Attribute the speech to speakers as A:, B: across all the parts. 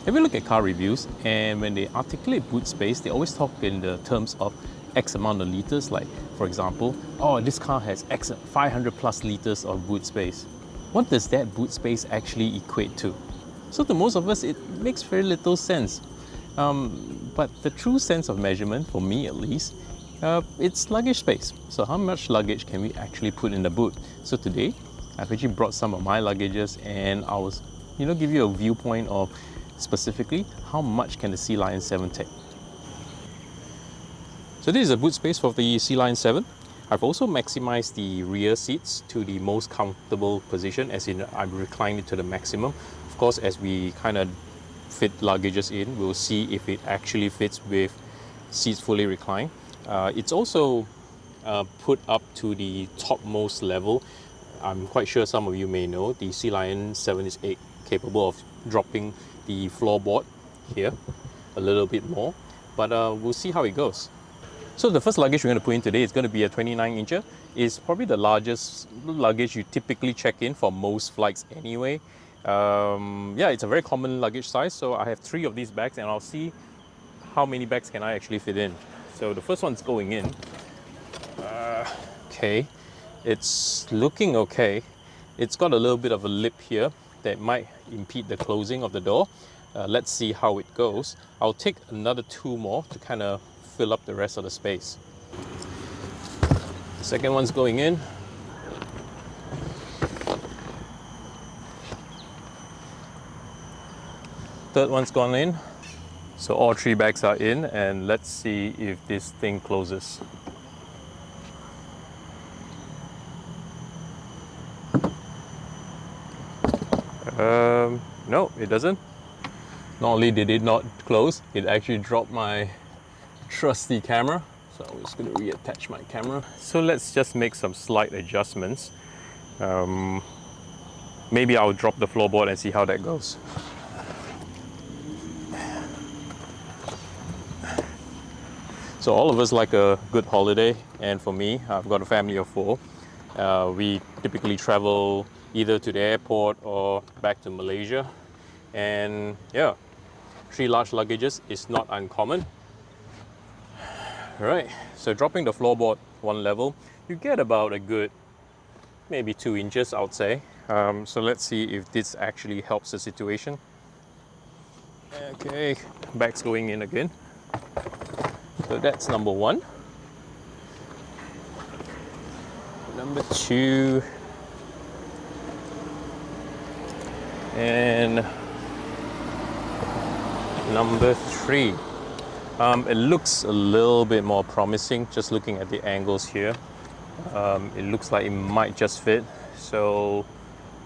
A: If you look at car reviews, and when they articulate boot space, they always talk in the terms of X amount of liters, like for example, oh, this car has X 500 plus liters of boot space. What does that boot space actually equate to? So to most of us, it makes very little sense. But the true sense of measurement, for me at least, it's luggage space. So how much luggage can we actually put in the boot? So today, I've actually brought some of my luggages, and I was, give you a viewpoint of specifically how much can the Sealion 7 take. So this is a boot space for the Sealion 7. I've also maximized the rear seats to the most comfortable position, as in I've reclined it to the maximum. Of course, as we kind of fit luggages in, we'll see if it actually fits with seats fully reclined. It's also put up to the topmost level. I'm quite sure some of you may know the Sealion 7 is capable of dropping the floorboard here a little bit more, but we'll see how it goes. So the first luggage we're going to put in today is going to be a 29-incher. It's probably the largest luggage you typically check in for most flights anyway. Yeah, it's a very common luggage size, so I have 3 of these bags, and I'll see how many bags can I actually fit in. So the first one's going in. Okay, it's looking okay. It's got a little bit of a lip here that might impede the closing of the door. Let's see how it goes. I'll take another 2 more to kind of fill up the rest of the space. Second one's going in. Third one's gone in. So all 3 bags are in, and let's see if this thing closes. No, it doesn't. Not only did it not close, it actually dropped my trusty camera. So I'm just going to reattach my camera. So let's just make some slight adjustments. Maybe I'll drop the floorboard and see how that goes. So all of us like a good holiday, and for me, I've got a family of 4. We typically travel either to the airport or back to Malaysia, and yeah, 3 large luggages is not uncommon. Right, so dropping the floorboard 1 level, you get about a good maybe 2 inches, I would say. So let's see if this actually helps the situation. Okay, bags going in again. So that's number 1. Number 2. And number 3. It looks a little bit more promising just looking at the angles here. It looks like it might just fit. So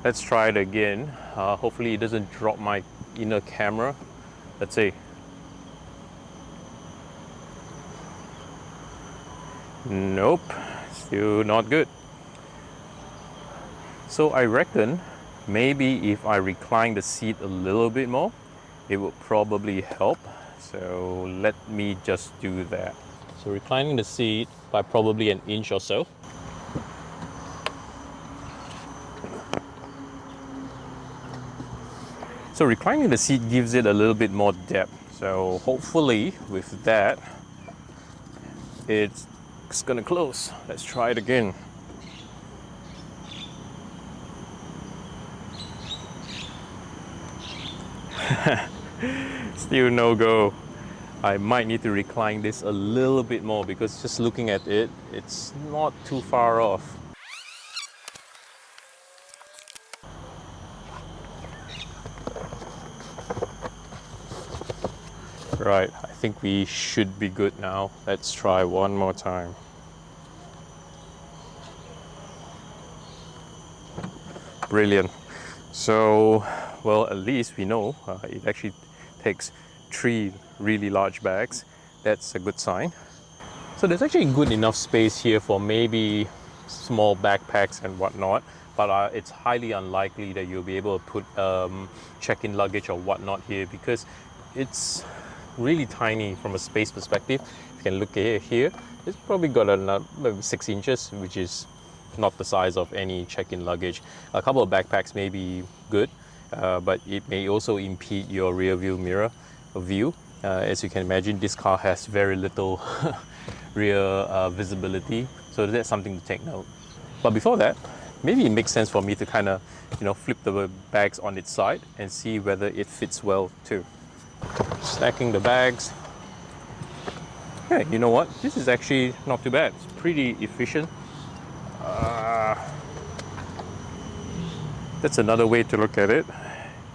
A: let's try it again. Hopefully it doesn't drop my inner camera. Let's see. Nope, still not good. So I reckon maybe if I recline the seat a little bit more, it would probably help. So let me just do that. So reclining the seat by probably an inch or so. So reclining the seat gives it a little bit more depth. So hopefully with that, it's gonna close. Let's try it again. Still no go. I might need to recline this a little bit more because just looking at it, it's not too far off. Right, I think we should be good now. Let's try one more time. Brilliant. So, well, at least we know it actually takes 3 really large bags. That's a good sign. So there's actually good enough space here for maybe small backpacks and whatnot, but it's highly unlikely that you'll be able to put check-in luggage or whatnot here because it's really tiny from a space perspective. You can look at here, it's probably got maybe 6 inches, which is not the size of any check-in luggage. A couple of backpacks may be good. but it may also impede your rear view mirror view. As you can imagine, this car has very little rear visibility, so that's something to take note. But before that, maybe it makes sense for me to kind of, flip the bags on its side and see whether it fits well too. Stacking the bags. Hey, you know what? This is actually not too bad. It's pretty efficient. That's another way to look at it.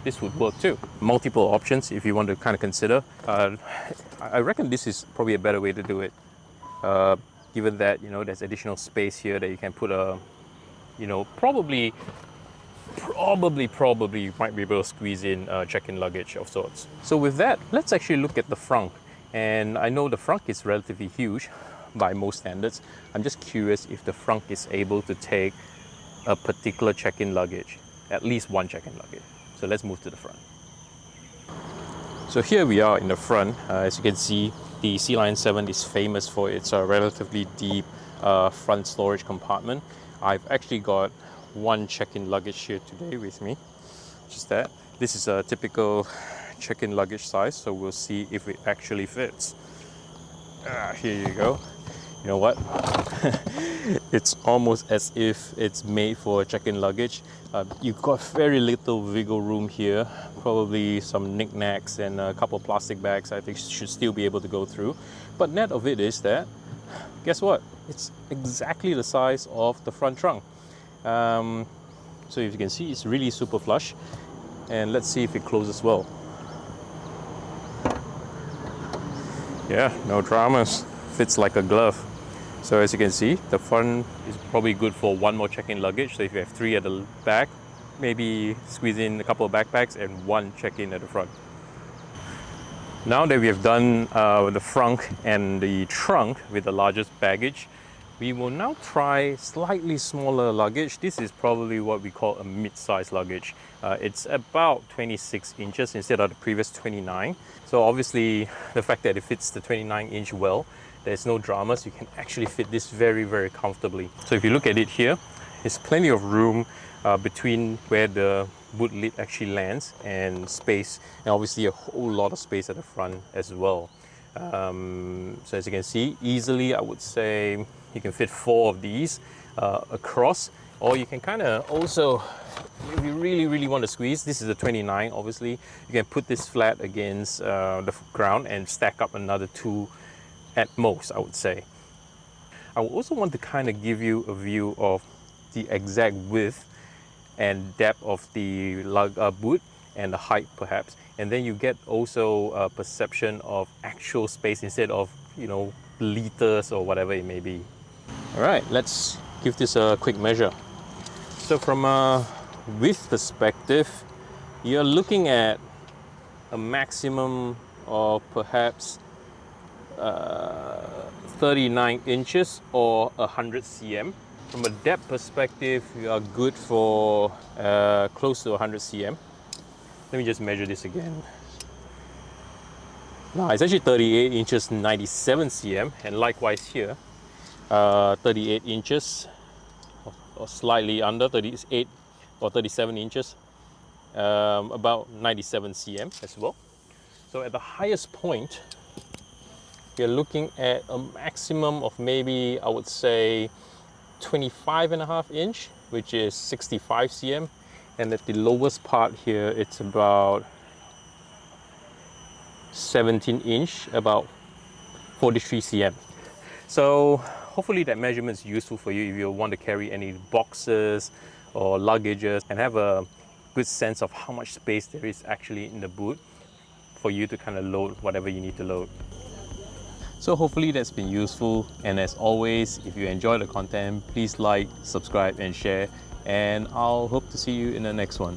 A: This would work too. Multiple options if you want to kind of consider. I reckon this is probably a better way to do it. Given that, there's additional space here that you can put a, probably you might be able to squeeze in check-in luggage of sorts. So with that, let's actually look at the frunk. And I know the frunk is relatively huge by most standards. I'm just curious if the frunk is able to take a particular check-in luggage, at least one check-in luggage. So let's move to the front. So here we are in the front. As you can see, the Sealion 7 is famous for its relatively deep front storage compartment. I've actually got one check-in luggage here today with me, just that. This is a typical check-in luggage size, so we'll see if it actually fits. Here you go. You know what? It's almost as if it's made for check-in luggage. You've got very little wiggle room here. Probably some knickknacks and a couple of plastic bags I think should still be able to go through. But net of it is that, guess what? It's exactly the size of the front trunk. So if you can see, it's really super flush. And let's see if it closes well. Yeah, no dramas. Fits like a glove. So as you can see, the front is probably good for one more check-in luggage. So if you have 3 at the back, maybe squeeze in a couple of backpacks and one check-in at the front. Now that we have done the frunk and the trunk with the largest baggage, we will now try slightly smaller luggage. This is probably what we call a mid-size luggage. It's about 26 inches instead of the previous 29. So obviously the fact that it fits the 29 inch well, there's no dramas. You can actually fit this very, very comfortably. So if you look at it here, there's plenty of room between where the boot lid actually lands and space, and obviously a whole lot of space at the front as well. So as you can see, easily I would say you can fit 4 of these across, or you can kind of also, if you really want to squeeze, this is a 29 obviously, you can put this flat against the ground and stack up another 2 at most, I would say. I would also want to kind of give you a view of the exact width and depth of the boot and the height perhaps, and then you get also a perception of actual space instead of liters or whatever it may be. All right, let's give this a quick measure. So from a width perspective, you're looking at a maximum of perhaps 39 inches or 100 cm. From a depth perspective, you are good for close to 100 cm. Let me just measure this again. Now it's actually 38 inches, 97 cm, and likewise here, 38 inches or slightly under 38 or 37 inches, about 97 cm as well. So at the highest point, you're looking at a maximum of maybe, I would say, 25.5 inch, which is 65 cm, and at the lowest part here it's about 17 inch, about 43 cm. So hopefully that measurement is useful for you if you want to carry any boxes or luggages and have a good sense of how much space there is actually in the boot for you to kind of load whatever you need to load. So hopefully that's been useful, and as always, if you enjoy the content, please like, subscribe and share, and I'll hope to see you in the next one.